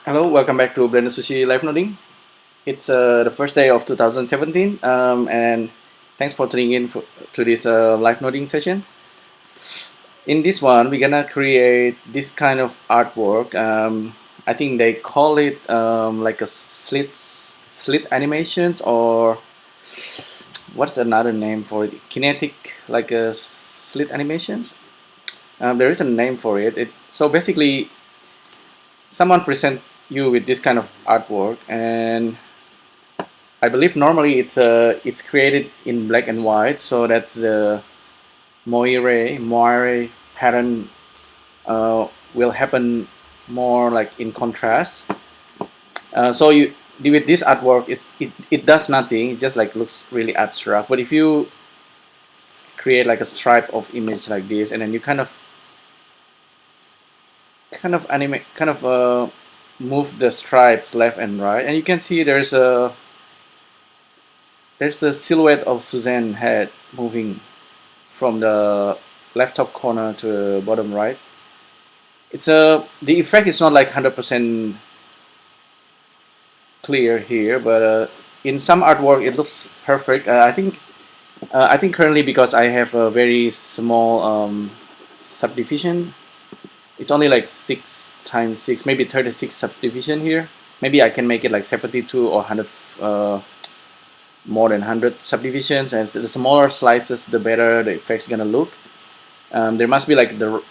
Hello, welcome back to BLENDERSUSHI live noding. It's the first day of 2017, and thanks for tuning in to this live noding session. In this one, we're gonna create this kind of artwork. I think they call it like a slit animations, or what's another name for it? Kinetic, like a slit animations. There is a name for it. So basically, someone present you with this kind of artwork, and I believe normally it's created in black and white, so that the Moire pattern will happen more like in contrast. So you with this artwork, it does nothing. It just like looks really abstract. But if you create like a stripe of image like this, and then you kind of animate, move the stripes left and right, and you can see there's a silhouette of Suzanne head moving from the left top corner to the bottom right. It's the effect is not like 100% clear here, but in some artwork it looks perfect. I think currently, because I have a very small subdivision, it's only like 6 times 6, maybe 36 subdivision here. Maybe I can make it like 72 or 100, more than 100 subdivisions, and so the smaller slices, the better the effect's gonna look. There must be like the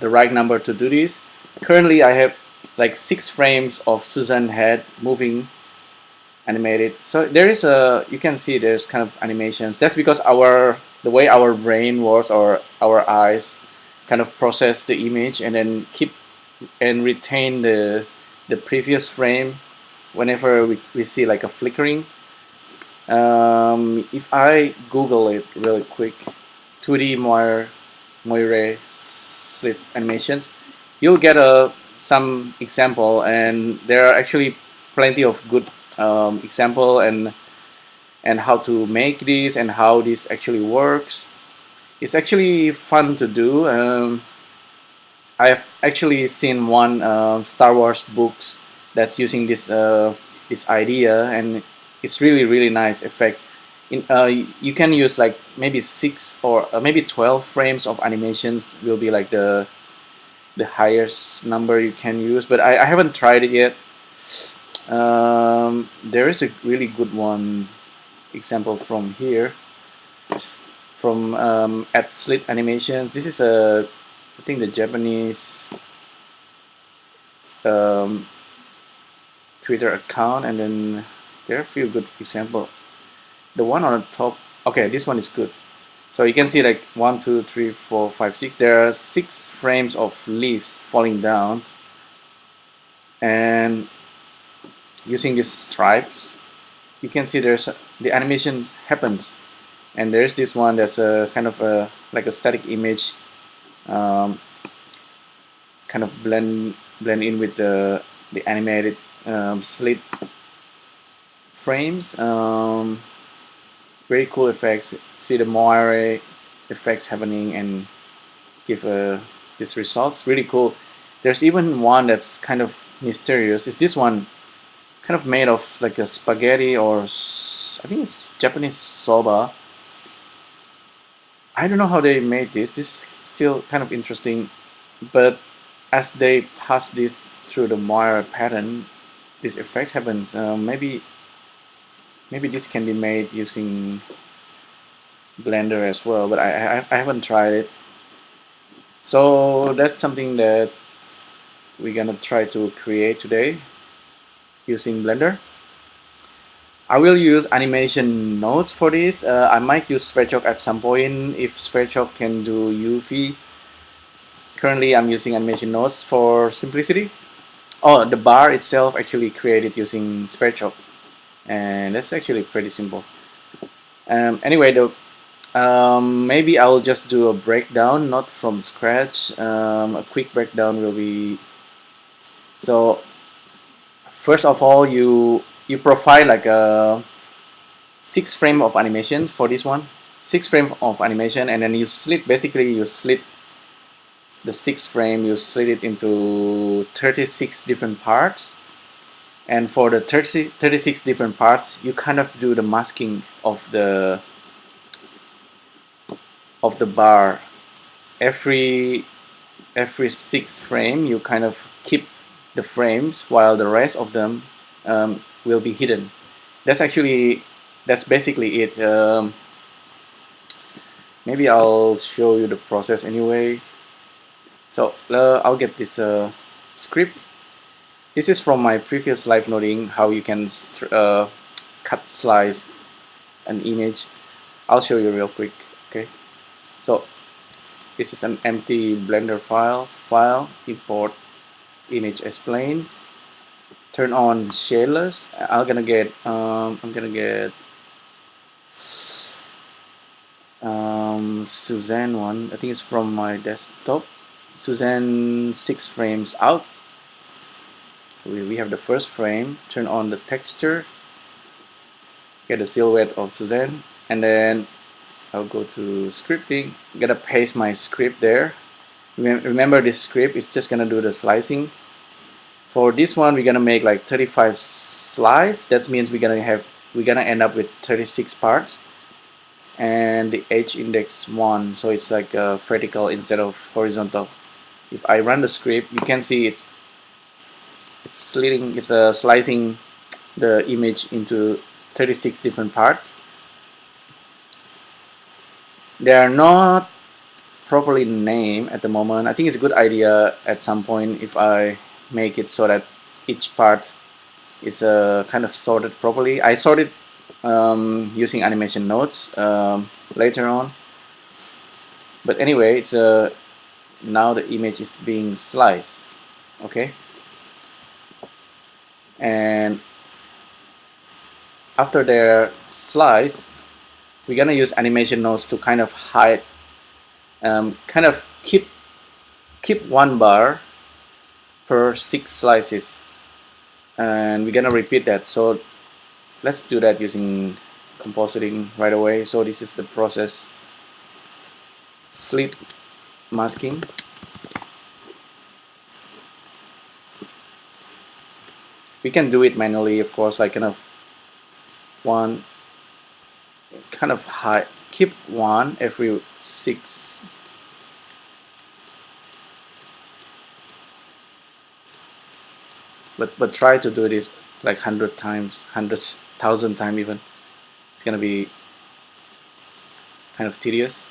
right number to do this. Currently, I have like 6 frames of Susan head moving, animated. So there is you can see there's kind of animations. That's because the way our brain works, or our eyes kind of process the image and then keep and retain the previous frame whenever we see like a flickering. If I Google it really quick, 2D Moire slit animations, you'll get some example, and there are actually plenty of good example and how to make this and how this actually works. It's actually fun to do. I've actually seen one Star Wars books that's using this idea, and it's really nice effects. You can use like maybe 6 or maybe 12 frames of animations will be like the highest number you can use, but I haven't tried it yet. There is a really good one example from here, from at Slit Animations. This is I think the Japanese Twitter account, and then there are a few good examples. The one on the top, okay, this one is good. So you can see like 1, 2, 3, 4, 5, 6. There are 6 frames of leaves falling down, and using these stripes, you can see there's the animation happens, and there's this one that's a kind of like a static image, kind of blend in with the animated slit frames. Very cool effects. See the Moire effects happening and give these results. Really cool. There's even one that's kind of mysterious. Is this one kind of made of like a spaghetti, or I think it's Japanese soba. I don't know how they made this. This is still kind of interesting, but as they pass this through the Moire pattern, this effects happens. Maybe this can be made using Blender as well, but I haven't tried it. So that's something that we're gonna try to create today using Blender. I will use animation nodes for this. I might use Sverchok at some point if Sverchok can do UV. Currently I'm using animation nodes for simplicity. Oh, the bar itself actually created using Sverchok, and that's actually pretty simple. Anyway, maybe I'll just do a breakdown, not from scratch. A quick breakdown will be, so first of all, you provide like a 6 frame of animation for this one, 6 frame of animation, and then you slit, basically you slit the 6th frame, you slit it into 36 different parts, And for the 36 different parts, you kind of do the masking of the bar. Every 6 frame, you kind of keep the frames while the rest of them will be hidden. That's basically it. Maybe I'll show you the process anyway. So I'll get this script. This is from my previous live noding, how you can cut slice an image. I'll show you real quick. Okay, so this is an empty Blender file. Import image as planes. Turn on shaders. I'm gonna get Suzanne one. I think it's from my desktop. Suzanne 6 frames out. We have the first frame. Turn on the texture. Get the silhouette of Suzanne, and then I'll go to scripting. I'm gonna paste my script there. Remember, this script is just gonna do the slicing. For this one, we're gonna make like 35 slices. That means we're gonna end up with 36 parts, and the H index 1, so it's like vertical instead of horizontal. If I run the script, you can see it. It's slicing the image into 36 different parts. They are not properly named at the moment. I think it's a good idea at some point if I make it so that each part is kind of sorted properly. I sorted using animation nodes later on. But anyway, it's now the image is being sliced. Okay. And after they're sliced, we're gonna use animation nodes to kind of hide, kind of keep one bar per 6 slices, and we're gonna repeat that. So let's do that using compositing right away. So this is the process: slit masking. We can do it manually, of course, like kind of high, keep one every 6. But try to do this like 100 times, 100,000 times even. It's gonna be kind of tedious.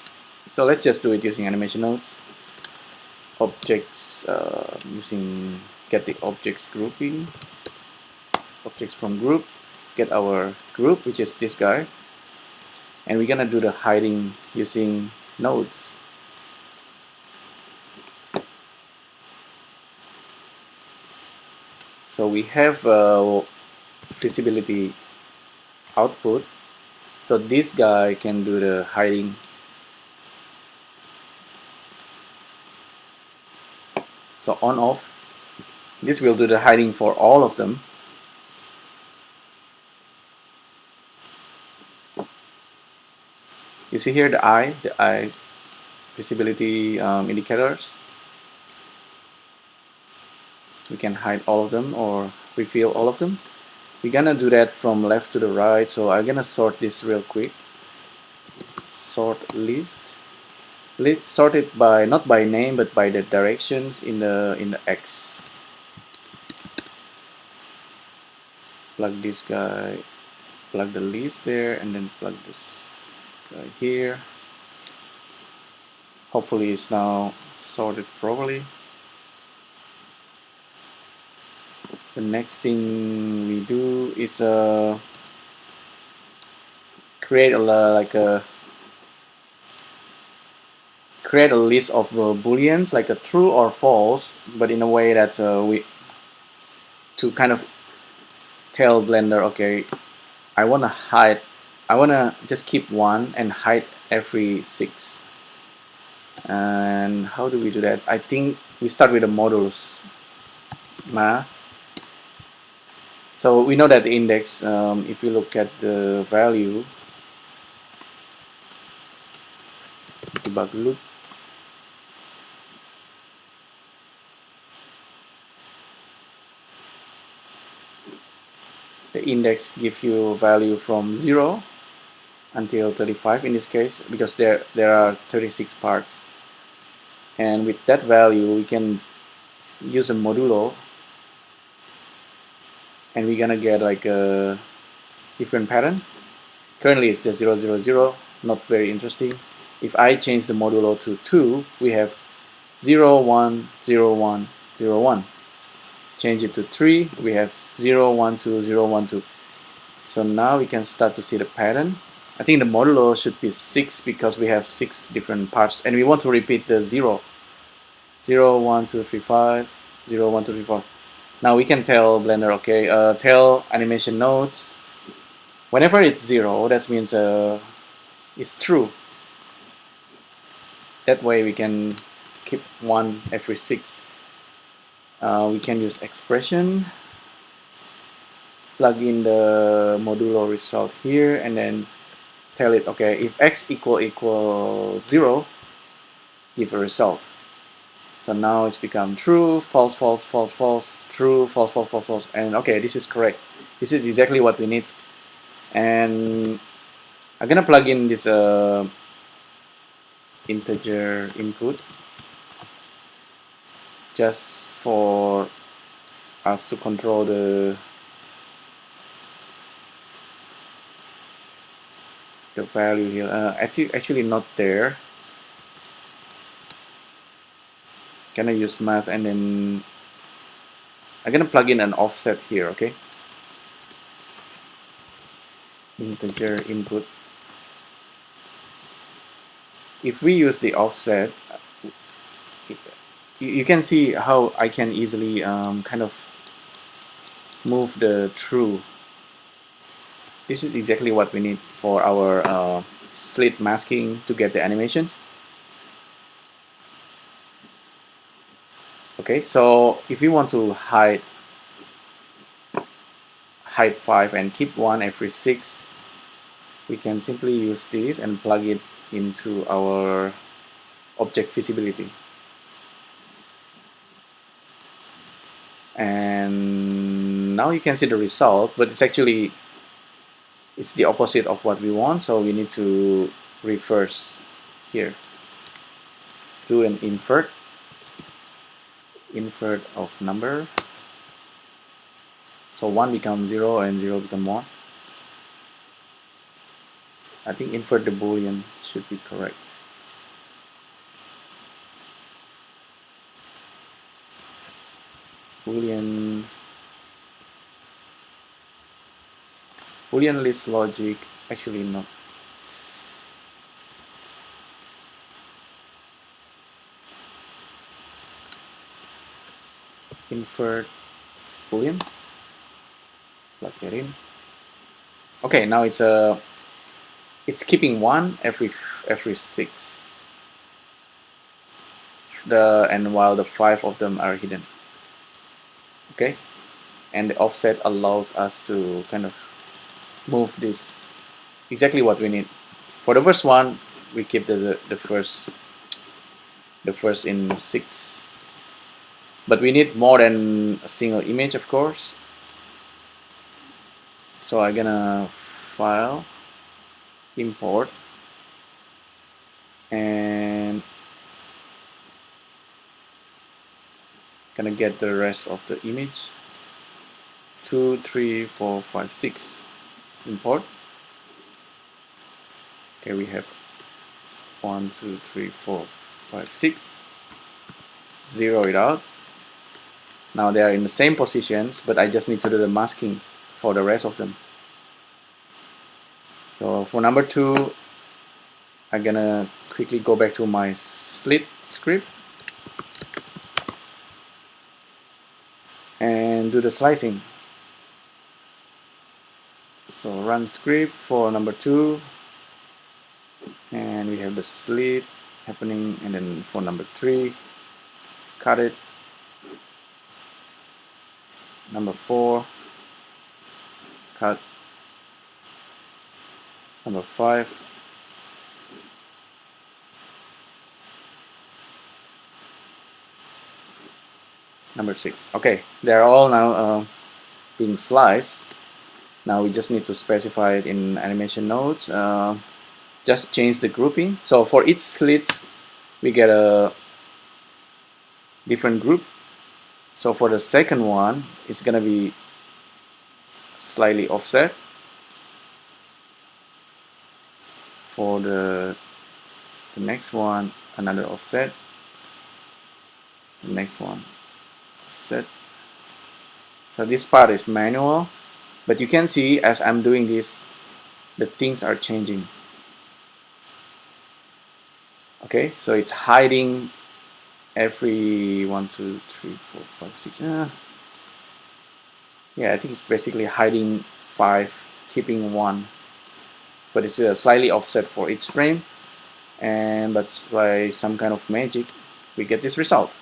So let's just do it using animation nodes. Objects, get the objects grouping. Objects from group, get our group, which is this guy, and we're gonna do the hiding using nodes. So we have visibility output, so this guy can do the hiding. So on off, this will do the hiding for all of them. You see here the eyes visibility indicators. We can hide all of them or reveal all of them. We're gonna do that from left to the right, so I'm gonna sort this real quick. Sort list. List sorted by, not by name, but by the directions in the X. Plug this guy, plug the list there, and then plug this guy here. Hopefully it's now sorted properly. The next thing we do is create a list of booleans, like a true or false, but in a way that to kind of tell Blender, okay, I want to just keep one and hide every 6. And how do we do that? I think we start with the modulus math. So we know that the index, if you look at the value, debug loop, The index gives you value from 0 until 35 in this case, because there are 36 parts. And with that value, we can use a modulo, and we're gonna get like a different pattern. Currently it's just 0, 0, 0, not very interesting. If I change the modulo to 2, we have 0, 1, 0, 1, 0, 1. Change it to 3, we have 0, 1, 2, 0, 1, 2. So now we can start to see the pattern. I think the modulo should be 6 because we have 6 different parts, and we want to repeat the 0. 0, 1, 2, 3, 5, 0, 1, 2, 3, 4. Now we can tell Blender, okay, tell animation nodes, whenever it's 0, that means it's true. That way we can keep 1 every 6. We can use expression, plug in the modulo result here, and then tell it, okay, if x equal 0, give a result. So now it's become true, false, false, false, false, true, false, false, false, false, and okay, this is correct. This is exactly what we need. And I'm gonna plug in this integer input just for us to control the value here. Actually not there. Gonna use math, and then I'm gonna plug in an offset here, okay? Integer input. If we use the offset, you can see how I can easily kind of move the true. This is exactly what we need for our slit masking to get the animations. Okay, so if we want to hide 5 and keep 1 every 6, we can simply use this and plug it into our object visibility. And now you can see the result, but it's actually the opposite of what we want, so we need to reverse here. Do an invert of number. So 1 becomes 0 and 0 becomes 1. I think invert the boolean should be correct. Boolean list logic, actually not. Invert boolean, plug that in. Okay, now it's keeping 1 every 6. And while the 5 of them are hidden. Okay, and the offset allows us to kind of move this exactly what we need. For the first one, we keep the first in 6, but we need more than a single image, of course. So I'm gonna file, import, and gonna get the rest of the image. 2, 3, 4, 5, 6. Import. Okay, we have 1, 2, 3, 4, 5, 6. Zero it out. Now they are in the same positions, but I just need to do the masking for the rest of them. So for number 2, I'm gonna quickly go back to my slit script and do the slicing. So run script for number 2, and we have the slit happening, and then for number 3, cut it. Number 4, cut. Number 5, number 6. Okay, they're all now being sliced. Now we just need to specify it in animation nodes. Just change the grouping. So for each slit, we get a different group. So for the second one, it's gonna be slightly offset. For the next one, another offset. The next one, offset. So this part is manual, but you can see as I'm doing this, the things are changing. Okay, so it's hiding every 1, 2, 3, 4, 5, 6. Yeah, I think it's basically hiding 5, keeping 1, but it's slightly offset for each frame. And but by some kind of magic, we get this result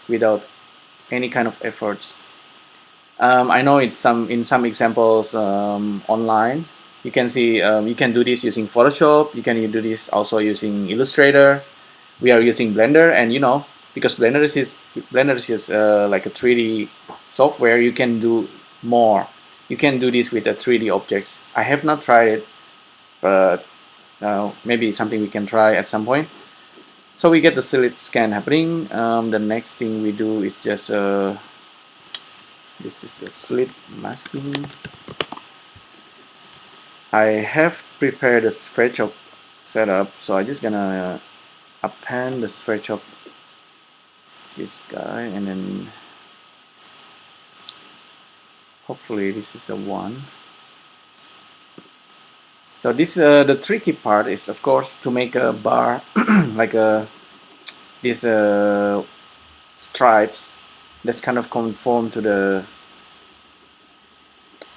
without any kind of efforts. I know it's in some examples online. You can see you can do this using Photoshop. You can do this also using Illustrator. We are using Blender, and you know, because Blender is like a 3D software, you can do more. You can do this with the 3D objects. I have not tried it, but maybe something we can try at some point. So we get the slit scan happening. The next thing we do is just this is the slit masking. I have prepared a Sverchok setup, so I'm just gonna append the Sverchok, this guy, and then hopefully this is the one. So this the tricky part is of course to make a bar like this stripes that's kind of conform to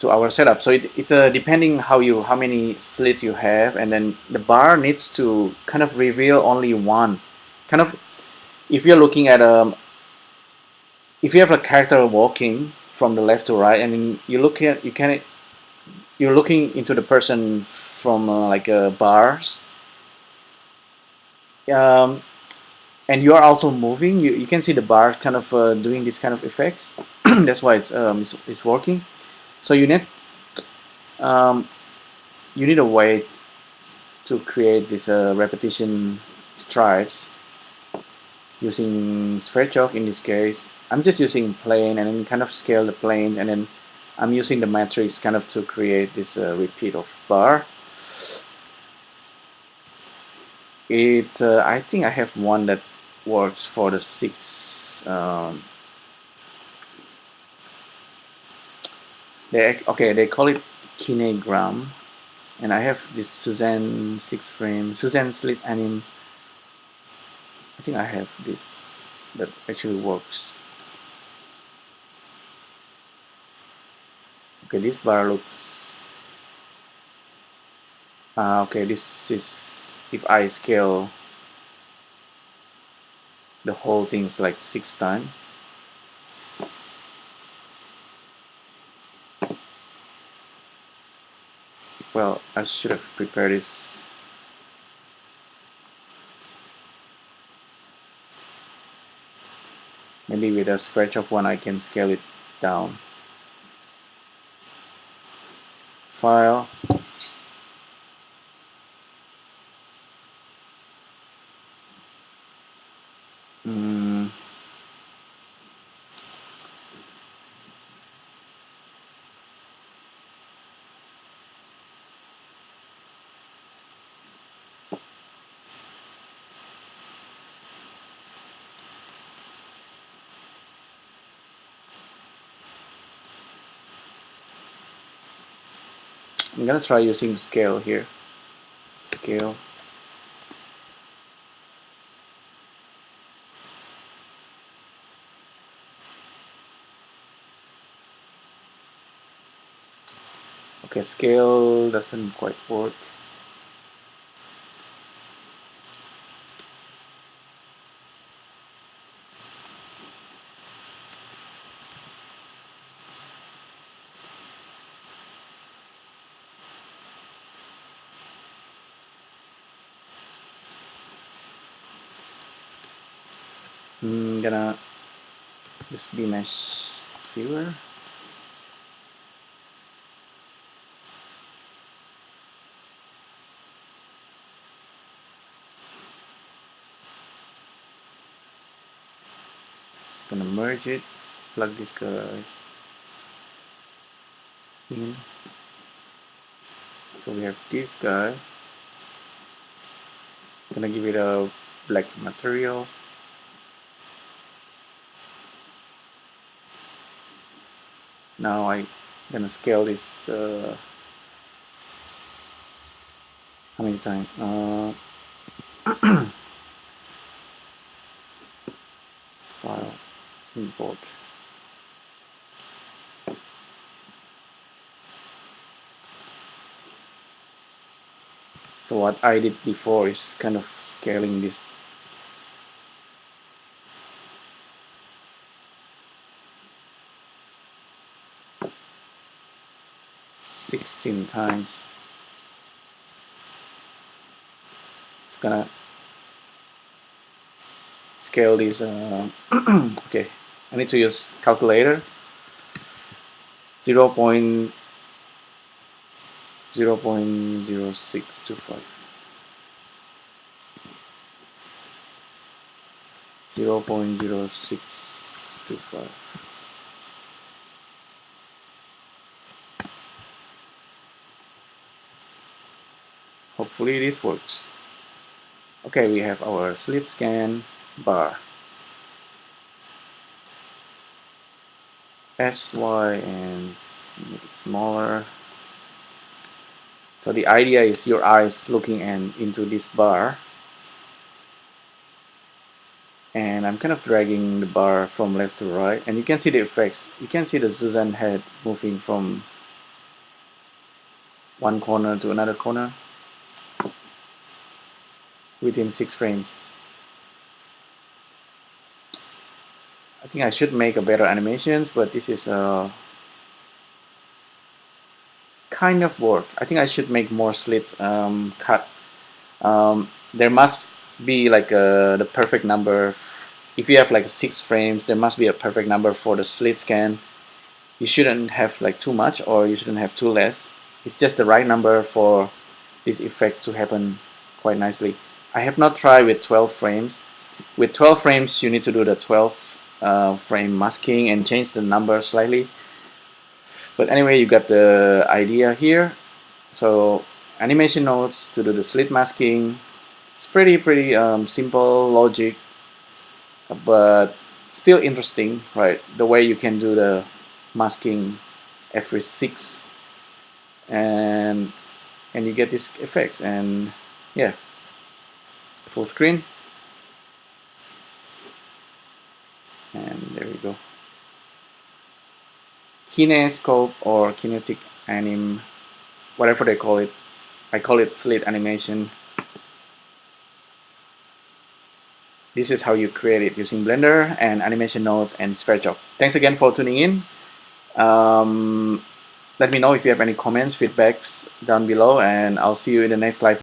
our setup. So it's depending how many slits you have, and then the bar needs to kind of reveal only one. Kind of, if you're looking at if you have a character walking from the left to right, and you're looking into the person from like bars, and you are also moving. You can see the bar kind of doing this kind of effects. That's why it's working. So you need a way to create this repetition stripes using Sverchok. In this case, I'm just using plane and then kind of scale the plane, and then I'm using the matrix kind of to create this repeat of bar. It's I think I have one that works for the 6. They call it Kinegram, and I have this Suzanne 6 frame, Suzanne slit anim. I think I have this that actually works. Okay, this bar looks okay. This is if I scale the whole thing's like 6 times. Well, I should have prepared this. Maybe with a Sverchok one I can scale it down. File. I'm gonna try using scale here. Scale. Okay, scale doesn't quite work. I'm gonna use mesh viewer. gonna merge it, plug this guy in. So we have this guy. Gonna give it a black material. Now I'm gonna scale this. How many times? File, import. So what I did before is kind of scaling this. $16 times. It's gonna scale this. Okay, I need to use calculator. 0.0625. 0.0625. Hopefully this works. Okay, we have our slit scan bar. SY and make it smaller. So the idea is your eyes looking into this bar, and I'm kind of dragging the bar from left to right, and you can see the effects. You can see the Suzanne head moving from one corner to another corner within 6 frames. I think I should make a better animations, but this is kind of work. I think I should make more slits cut. There must be like the perfect number. If you have like 6 frames, there must be a perfect number for the slit scan. You shouldn't have like too much, or you shouldn't have too less. It's just the right number for these effects to happen quite nicely. I have not tried with 12 frames. With 12 frames, you need to do the 12 frame masking and change the number slightly. But anyway, you got the idea here. So animation nodes to do the slit masking. It's pretty simple logic, but still interesting, right? The way you can do the masking every 6, and you get these effects. And yeah, full screen, and there we go. Kinescope or kinetic anim, whatever they call it. I call it slit animation. This is how you create it using Blender and animation nodes and Sverchok. Thanks again for tuning in. Let me know if you have any comments, feedbacks down below, and I'll see you in the next live.